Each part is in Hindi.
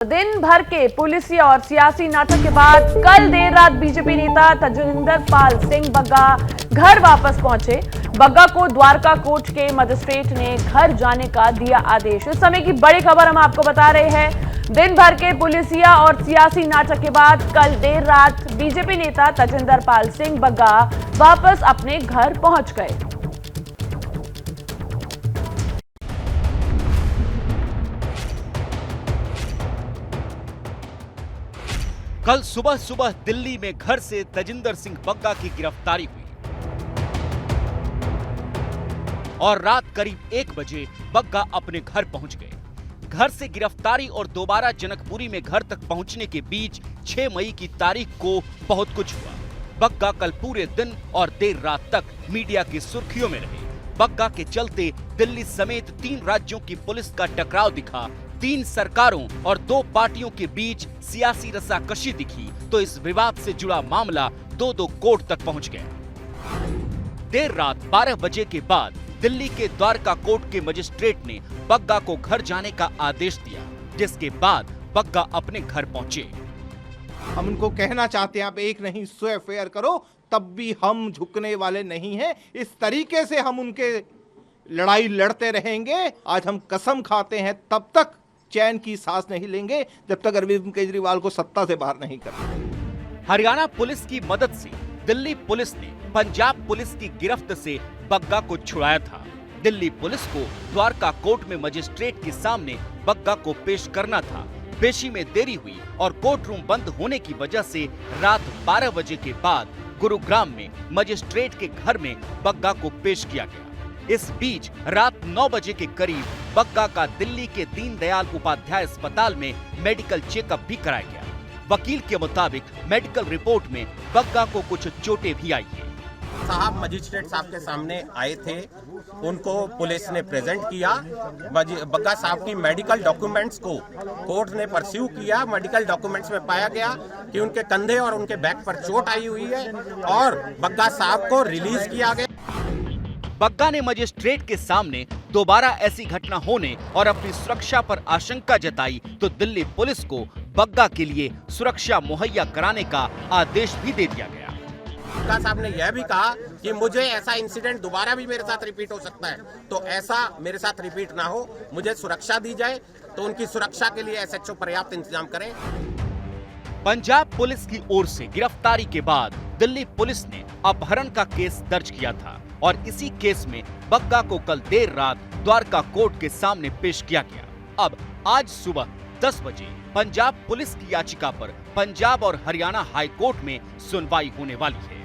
दिन भर के पुलिसी और सियासी नाटक के बाद कल देर रात बीजेपी नेता तजिंदर पाल सिंह बग्गा घर वापस पहुंचे। बग्गा को द्वारका कोर्ट के मजिस्ट्रेट ने घर जाने का दिया आदेश। इस समय की बड़ी खबर हम आपको बता रहे हैं। दिन भर के पुलिसिया और सियासी नाटक के बाद कल देर रात बीजेपी नेता तजिंदर पाल सिंह बग्गा वापस अपने घर पहुंच गए। कल सुबह सुबह दिल्ली में घर से तजिंदर सिंह बग्गा की गिरफ्तारी हुई और रात करीब 1 बजे बग्गा अपने घर पहुंच गए। घर से गिरफ्तारी और दोबारा जनकपुरी में घर तक पहुंचने के बीच 6 मई की तारीख को बहुत कुछ हुआ। बग्गा कल पूरे दिन और देर रात तक मीडिया की सुर्खियों में रहे। बग्गा के चलते दिल्ली समेत 3 राज्यों की पुलिस का टकराव दिखा। 3 सरकारों और 2 पार्टियों के बीच सियासी रस्साकशी दिखी तो इस विवाद से जुड़ा मामला 2 कोर्ट तक पहुंच गया। देर रात 12 बजे के बाद दिल्ली के द्वारका कोर्ट के मजिस्ट्रेट ने बग्गा को घर जाने का आदेश दिया, जिसके बाद बग्गा अपने घर पहुंचे। हम उनको कहना चाहते हैं, आप एक नहीं 100 एफआईआर करो, तब भी हम झुकने वाले नहीं हैं। इस तरीके से हम उनके लड़ाई लड़ते रहेंगे। आज हम कसम खाते हैं तब तक चैन की सांस नहीं लेंगे जब तक अरविंद केजरीवाल को सत्ता से बाहर नहीं करते। हरियाणा पुलिस की मदद से दिल्ली पुलिस ने पंजाब पुलिस की गिरफ्त से बग्गा को छुड़ाया था। दिल्ली पुलिस को द्वारका कोर्ट में मजिस्ट्रेट के सामने बग्गा को पेश करना था। पेशी में देरी हुई और कोर्ट रूम बंद होने की वजह से रात 12 बजे के बाद गुरुग्राम में मजिस्ट्रेट के घर में बग्गा को पेश किया गया। इस बीच रात 9 बजे के करीब बग्गा का दिल्ली के दीनदयाल उपाध्याय अस्पताल में मेडिकल चेकअप भी कराया गया। वकील के मुताबिक मेडिकल रिपोर्ट में बग्गा को कुछ चोटें भी आई है। साहब मजिस्ट्रेट साहब के सामने आए थे, उनको पुलिस ने प्रेजेंट किया। बग्गा साहब की मेडिकल डॉक्यूमेंट्स को कोर्ट ने परस्यू किया। मेडिकल डॉक्यूमेंट्स में पाया गया कि उनके कंधे और उनके बैक पर चोट आई हुई है और बग्गा साहब को रिलीज किया गया। बग्गा ने मजिस्ट्रेट के सामने दोबारा ऐसी घटना होने और अपनी सुरक्षा पर आशंका जताई तो दिल्ली पुलिस को बग्गा के लिए सुरक्षा मुहैया कराने का आदेश भी दे दिया गया। बग्गा साहब ने यह भी कहा कि मुझे ऐसा इंसिडेंट दोबारा भी मेरे साथ रिपीट हो सकता है, तो ऐसा मेरे साथ रिपीट ना हो, मुझे सुरक्षा दी जाए। तो उनकी सुरक्षा के लिए एसएचओ पर्याप्त इंतजाम करें। पंजाब पुलिस की ओर से गिरफ्तारी के बाद दिल्ली पुलिस ने अपहरण का केस दर्ज किया था और इसी केस में बग्गा को कल देर रात द्वारका कोर्ट के सामने पेश किया गया। अब आज सुबह 10 बजे पंजाब पुलिस की याचिका पर पंजाब और हरियाणा हाई कोर्ट में सुनवाई होने वाली है।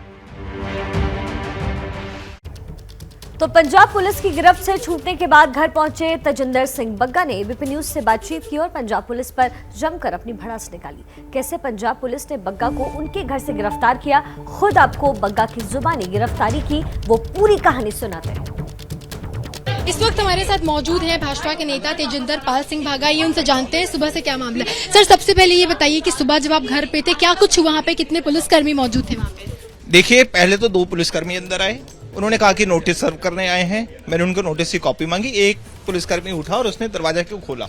तो पंजाब पुलिस की गिरफ्त से छूटने के बाद घर पहुंचे तजिंदर सिंह बग्गा ने एबीपी न्यूज से बातचीत की और पंजाब पुलिस पर जमकर अपनी भड़ास निकाली। कैसे पंजाब पुलिस ने बग्गा को उनके घर से गिरफ्तार किया, खुद आपको बग्गा की जुबानी गिरफ्तारी की वो पूरी कहानी सुनाते हैं। इस वक्त हमारे साथ मौजूद हैं भाजपा के नेता तजिंदर पाल सिंह बग्गा। ये उनसे जानते हैं सुबह से क्या मामला है। सर, सबसे पहले ये बताइए कि सुबह जब आप घर पे थे क्या कुछ वहाँ पे, कितने पुलिसकर्मी मौजूद थे वहाँ पे? देखिए, पहले तो 2 पुलिसकर्मी अंदर आए। उन्होंने कहा कि नोटिस सर्व करने आए हैं। मैंने उनको नोटिस की कॉपी मांगी। एक पुलिसकर्मी उठा और उसने दरवाजा को खोला।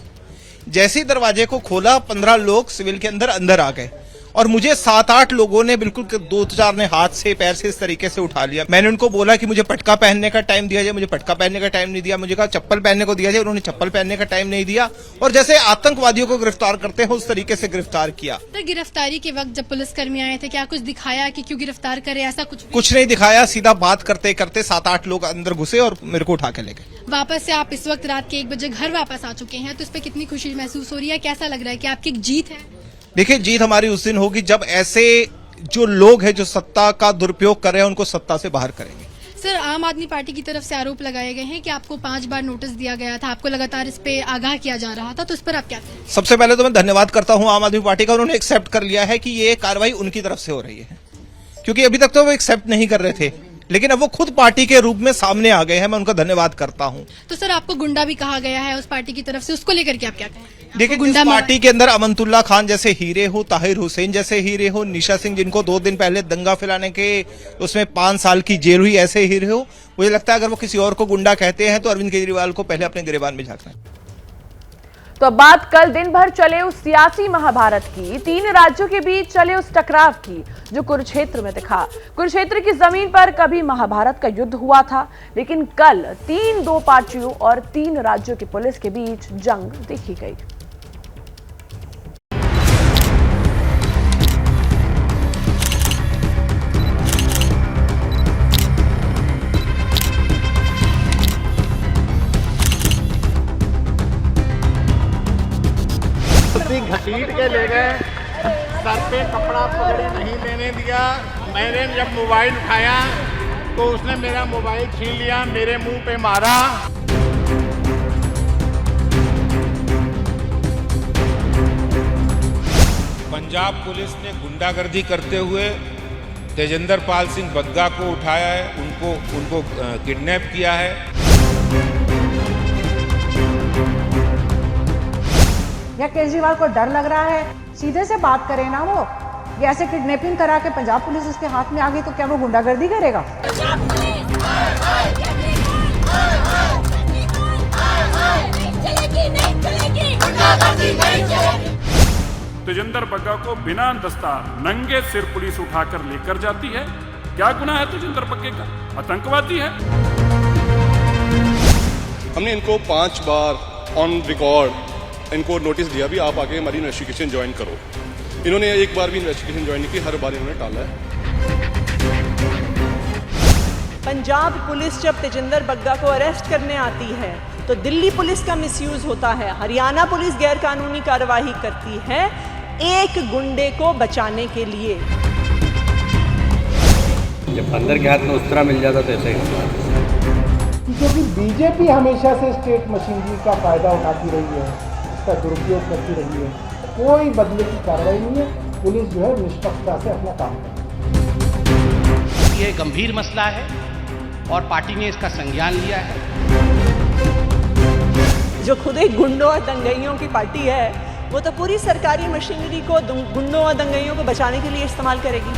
जैसे ही दरवाजे को खोला 15 लोग सिविल के अंदर आ गए और मुझे 7-8 लोगों ने बिल्कुल 2-4 ने हाथ से पैर से इस तरीके से उठा लिया। मैंने उनको बोला कि मुझे पटका पहनने का टाइम दिया जाए, मुझे पटका पहनने का टाइम नहीं दिया। मुझे कहा चप्पल पहनने को दिया जाए, उन्होंने चप्पल पहनने का टाइम नहीं दिया और जैसे आतंकवादियों को गिरफ्तार करते हैं उस तरीके से गिरफ्तार किया। सर, गिरफ्तारी के वक्त जब पुलिसकर्मी आए थे क्या कुछ दिखाया कि क्यों गिरफ्तार करे, ऐसा कुछ नहीं दिखाया। सीधा बात करते करते 7-8 लोग अंदर घुसे और मेरे को उठा के ले गए। वापस से आप इस वक्त रात के 1 बजे घर वापस आ चुके हैं, तो इस पे कितनी खुशी महसूस हो रही है? कैसा लग रहा है कि आपकी एक जीत है? देखिए, जीत हमारी उस दिन होगी जब ऐसे जो लोग हैं जो सत्ता का दुरुपयोग कर रहे हैं उनको सत्ता से बाहर करेंगे। सर, आम आदमी पार्टी की तरफ से आरोप लगाए गए हैं कि आपको 5 बार नोटिस दिया गया था, आपको लगातार इस पे आगाह किया जा रहा था, तो इस पर आप क्या कहें? सबसे पहले तो मैं धन्यवाद करता हूं आम आदमी पार्टी का। उन्होंने एक्सेप्ट कर लिया है कि ये कार्रवाई उनकी तरफ से हो रही है, क्योंकि अभी तक तो वो एक्सेप्ट नहीं कर रहे थे, लेकिन अब वो खुद पार्टी के रूप में सामने आ गए हैं। मैं उनका धन्यवाद करता हूं। तो सर, आपको गुंडा भी कहा गया है उस पार्टी की तरफ से, उसको लेकर के आप क्या कहें? देखिए, जिस पार्टी के अंदर अमनतुल्ला खान जैसे हीरे हो, ताहिर हुसैन जैसे हीरे हो, निशा सिंह जिनको 2 दिन पहले दंगा फैलाने के उसमें 5 साल की जेल हुई, ऐसे हीरे हो, मुझे लगता है अगर वो किसी और को गुंडा कहते हैं तो अरविंद केजरीवाल को पहले अपने गिरेबान में झांकना है। तो अब बात कल दिन भर चले उस सियासी महाभारत की, 3 राज्यों के बीच चले उस टकराव की जो कुरुक्षेत्र में दिखा। कुरुक्षेत्र की जमीन पर कभी महाभारत का युद्ध हुआ था, लेकिन कल 2 पार्टियों और 3 राज्यों की पुलिस के बीच जंग देखी गई। घसीट के ले गए, सर पे कपड़ा पकड़े नहीं लेने दिया। मैंने जब मोबाइल उठाया तो उसने मेरा मोबाइल छीन लिया, मेरे मुंह पे मारा। पंजाब पुलिस ने गुंडागर्दी करते हुए तेजिंदर पाल सिंह बग्गा को उठाया है, उनको किडनैप किया है। या केजरीवाल को डर लग रहा है, सीधे से बात करें ना वो। ये ऐसे किडनैपिंग करा के पंजाब पुलिस उसके हाथ में आ गई तो क्या वो गुंडागर्दी करेगा? तेजिंदर बग्गा को बिना दस्तार नंगे सिर पुलिस उठाकर लेकर जाती है। क्या गुनाह है तेजिंदर बग्गे का? आतंकवादी है। हमने इनको 5 बार ऑन रिकॉर्ड इनको नोटिस दिया भी, आप आके हमारी इन्वेस्टिगेशन ज्वाइन करो। इन्होंने एक बार भी इन्वेस्टिगेशन ज्वाइन नहीं की, हर बार इन्होंने टाला है। पंजाब पुलिस जब तेजिंदर बग्गा को अरेस्ट करने आती है तो दिल्ली पुलिस का मिसयूज होता है, हरियाणा पुलिस गैर कानूनी कार्रवाई करती है एक गुंडे को बचाने के लिए। जब अंदर के हाथ में उस तरह मिल जाता तो ऐसा ही। क्योंकि बीजेपी हमेशा से स्टेट मशीनरी का फायदा उठाती रही है, इसका दुरुपयोग करती रही है। कोई बदले की कार्रवाई नहीं है, पुलिस जो है निष्पक्षता से अपना काम करती है। ये गंभीर मसला है और पार्टी ने इसका संज्ञान लिया है। जो खुद एक गुंडों और दंगइयों की पार्टी है, वो तो पूरी सरकारी मशीनरी को गुंडों और दंगइयों को बचाने के लिए इस्तेमाल करेगी।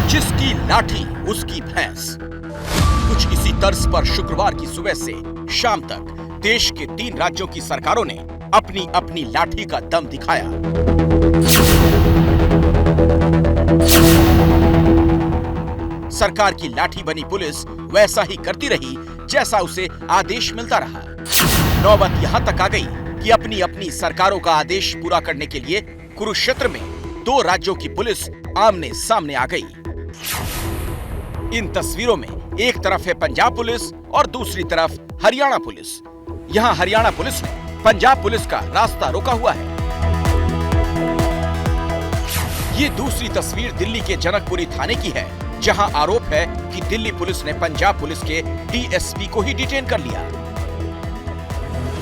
जिसकी लाठी उसकी भैंस। कुछ इसी तर्ज पर शुक्रवार की सुबह से शाम तक देश के 3 राज्यों की सरकारों ने अपनी अपनी लाठी का दम दिखाया। सरकार की लाठी बनी पुलिस वैसा ही करती रही जैसा उसे आदेश मिलता रहा। नौबत यहां तक आ गई कि अपनी अपनी सरकारों का आदेश पूरा करने के लिए कुरुक्षेत्र में 2 राज्यों की पुलिस आमने सामने आ गई। इन तस्वीरों में एक तरफ है पंजाब पुलिस और दूसरी तरफ हरियाणा पुलिस। यहां हरियाणा पुलिस ने पंजाब पुलिस का रास्ता रोका हुआ है। ये दूसरी तस्वीर दिल्ली के जनकपुरी थाने की है, जहां आरोप है कि दिल्ली पुलिस ने पंजाब पुलिस के डीएसपी को ही डिटेन कर लिया।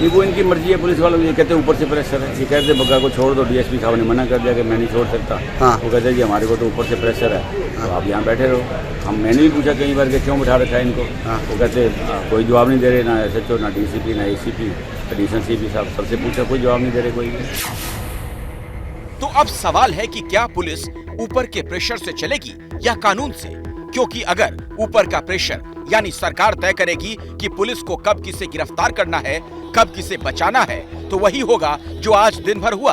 ये वो इनकी मर्जी है पुलिस वालों की, ये कहते हैं ऊपर से प्रेशर है। ये कहते बग्गा को छोड़ दो, डीएसपी साहब ने मना कर दिया कि मैं नहीं छोड़ सकता। हाँ। वो कहते हैं कि हमारे को तो ऊपर से प्रेशर है। हाँ। तो आप यहाँ बैठे रहो। मैंने भी पूछा कई बार कि क्यों बिठा रखा है इनको। हाँ। वो कहते कोई जवाब नहीं दे रहे, ना एसएचओ, ना डीसीपी, ना एसीपी, एडिशनल सीपी साहब, सबसे पूछा कोई जवाब नहीं दे रहे कोई। तो अब सवाल है कि क्या पुलिस ऊपर के प्रेशर से चलेगी या कानून से? क्योंकि अगर ऊपर का प्रेशर यानी सरकार तय करेगी कि पुलिस को कब किसे गिरफ्तार करना है, कब किसे बचाना है, तो वही होगा जो आज दिन भर हुआ।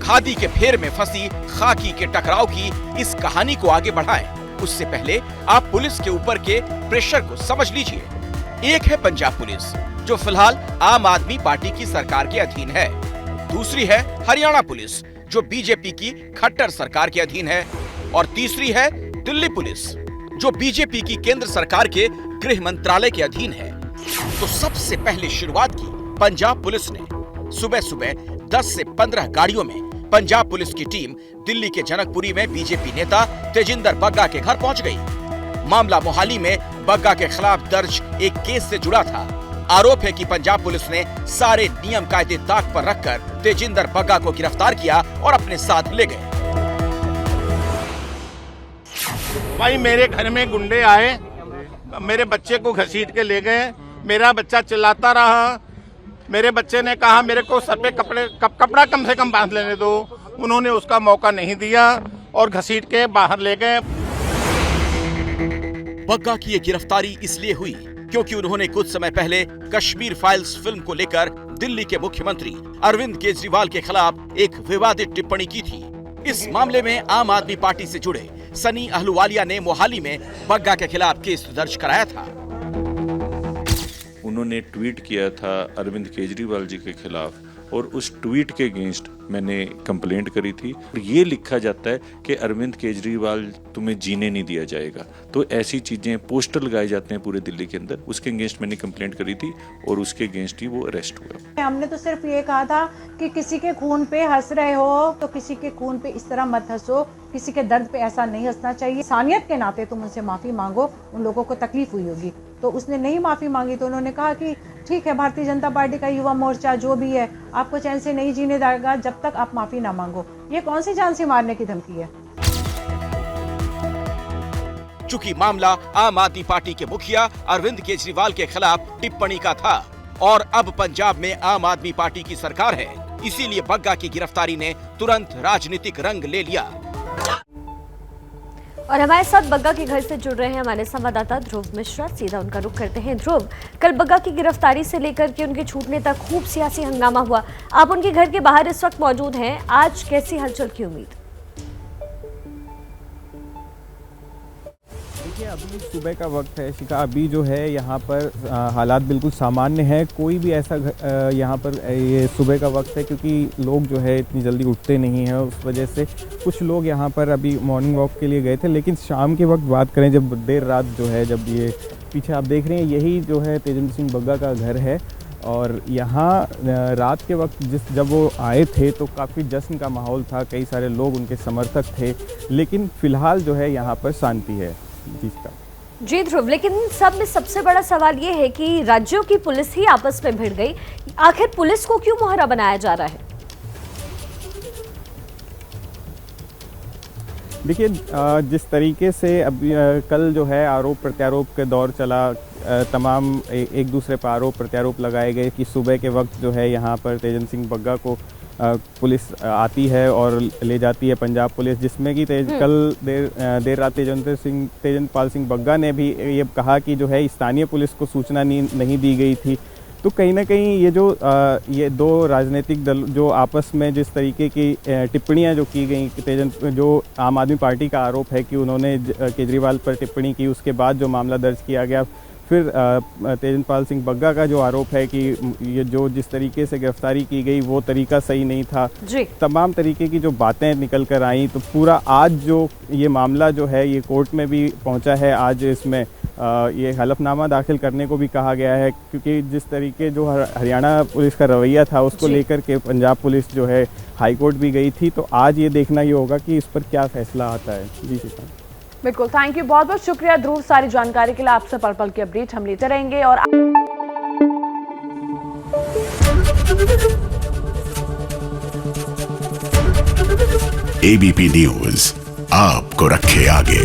खादी के फेर में फंसी खाकी के टकराव की इस कहानी को आगे बढ़ाएं, उससे पहले आप पुलिस के ऊपर के प्रेशर को समझ लीजिए। एक है पंजाब पुलिस, जो फिलहाल आम आदमी पार्टी की सरकार के अधीन है। दूसरी है हरियाणा पुलिस, जो बीजेपी की खट्टर सरकार के अधीन है। और तीसरी है दिल्ली पुलिस, जो बीजेपी की केंद्र सरकार के गृह मंत्रालय के अधीन है। तो सबसे पहले शुरुआत की पंजाब पुलिस ने। सुबह सुबह 10 से 15 गाड़ियों में पंजाब पुलिस की टीम दिल्ली के जनकपुरी में बीजेपी नेता तेजिंदर बग्गा के घर पहुंच गई। मामला मोहाली में बग्गा के खिलाफ दर्ज एक केस से जुड़ा था। आरोप है कि पंजाब पुलिस ने सारे नियम कायदे ताक पर रखकर तेजिंदर बग्गा को गिरफ्तार किया और अपने साथ ले गए। भाई मेरे घर में गुंडे आए, मेरे बच्चे को घसीट के ले गए। मेरा बच्चा चिल्लाता रहा। मेरे बच्चे ने कहा मेरे को सर पे कपड़ा कम से कम बांध लेने दो। उन्होंने उसका मौका नहीं दिया। और घसीट के बाहर ले गए। बग्गा की ये गिरफ्तारी इसलिए हुई क्योंकि उन्होंने कुछ समय पहले कश्मीर फाइल्स फिल्म को लेकर दिल्ली के मुख्यमंत्री अरविंद केजरीवाल के खिलाफ एक विवादित टिप्पणी की थी। इस मामले में आम आदमी पार्टी से जुड़े सनी अहलूवालिया ने मोहाली में बग्गा के खिलाफ केस दर्ज कराया था। उन्होंने ट्वीट किया था अरविंद केजरीवाल जी के खिलाफ और उस ट्वीट के अगेंस्ट मैंने कंप्लेंट करी थी। ये लिखा जाता है कि अरविंद केजरीवाल तुम्हें जीने नहीं दिया जाएगा। तो ऐसी चीजें पोस्टर लगाए जाते हैं पूरे दिल्ली के अंदर। उसके अगेंस्ट मैंने कंप्लेंट करी थी और उसके अगेंस्ट ही वो अरेस्ट हुआ। हमने तो सिर्फ ये कहा था कि किसी के खून पे हंस रहे हो तो किसी के खून पे इस तरह मत हंसो, किसी के दर्द पे ऐसा नहीं हंसना चाहिए। इंसानियत के नाते तुम उनसे माफी मांगो, उन लोगों को तकलीफ हुई होगी। तो उसने नहीं माफी मांगी तो उन्होंने कहा कि ठीक है, भारतीय जनता पार्टी का युवा मोर्चा जो भी है आपको चैन से नहीं जीने देगा जब तक आप माफी ना मांगो। ये कौन सी जान से मारने की धमकी है? चूंकि मामला आम आदमी पार्टी के मुखिया अरविंद केजरीवाल के खिलाफ टिप्पणी का था और अब पंजाब में आम आदमी पार्टी की सरकार है, इसीलिए बग्गा की गिरफ्तारी ने तुरंत राजनीतिक रंग ले लिया। और हमारे साथ बग्गा के घर से जुड़ रहे हैं हमारे संवाददाता ध्रुव मिश्रा। सीधा उनका रुख करते हैं। ध्रुव, कल बग्गा की गिरफ्तारी से लेकर के उनके छूटने तक खूब सियासी हंगामा हुआ। आप उनके घर के बाहर इस वक्त मौजूद हैं। आज कैसी हलचल की उम्मीद? देखिए, अभी सुबह का वक्त है शिखा। अभी जो है यहाँ पर हालात बिल्कुल सामान्य है। कोई भी ऐसा यहाँ पर ये सुबह का वक्त है क्योंकि लोग जो है इतनी जल्दी उठते नहीं हैं। उस वजह से कुछ लोग यहाँ पर अभी मॉर्निंग वॉक के लिए गए थे। लेकिन शाम के वक्त बात करें, जब देर रात जो है, जब ये पीछे आप देख रहे हैं, यही जो है तेजेंद्र सिंह बग्गा का घर है। और यहाँ रात के वक्त जब वो आए थे तो काफ़ी जश्न का माहौल था। कई सारे लोग उनके समर्थक थे। लेकिन फ़िलहाल जो है यहाँ पर शांति है। जी ध्रुव, लेकिन सब में सबसे बड़ा सवाल ये है कि राज्यों की पुलिस ही आपस में भिड़ गई। आखिर पुलिस को क्यों मोहरा बनाया जा रहा है? देखिए, जिस तरीके से अभी कल जो है आरोप प्रत्यारोप के दौर चला, तमाम एक दूसरे पर आरोप प्रत्यारोप लगाए गए कि सुबह के वक्त जो है यहाँ पर तेजेंद्र सिंह बग्गा को पुलिस आती है और ले जाती है पंजाब पुलिस, जिसमें कि कल देर रात तेजेंद्र पाल सिंह बग्गा ने भी ये कहा कि जो है स्थानीय पुलिस को सूचना नहीं दी गई थी। तो कहीं ना कहीं ये दो राजनीतिक दल जो आपस में जिस तरीके की टिप्पणियां जो की गई, जो आम आदमी पार्टी का आरोप है कि उन्होंने केजरीवाल पर टिप्पणी की, उसके बाद जो मामला दर्ज किया गया। फिर तेजेंद्र पाल सिंह बग्गा का जो आरोप है कि ये जो जिस तरीके से गिरफ्तारी की गई वो तरीका सही नहीं था। तमाम तरीके की जो बातें निकल कर आई, तो पूरा आज जो ये मामला जो है ये कोर्ट में भी पहुंचा है। आज इसमें ये हलफनामा दाखिल करने को भी कहा गया है, क्योंकि जिस तरीके जो हरियाणा पुलिस का रवैया था उसको लेकर के पंजाब पुलिस जो है हाई कोर्ट भी गई थी। तो आज ये देखना ये होगा कि इस पर क्या फैसला आता है। जी शिखा। बिल्कुल, थैंक यू, बहुत बहुत शुक्रिया ध्रुव, सारी जानकारी के लिए। आपसे पल पल की अपडेट हम लेते रहेंगे। और एबीपी न्यूज आपको रखे आगे।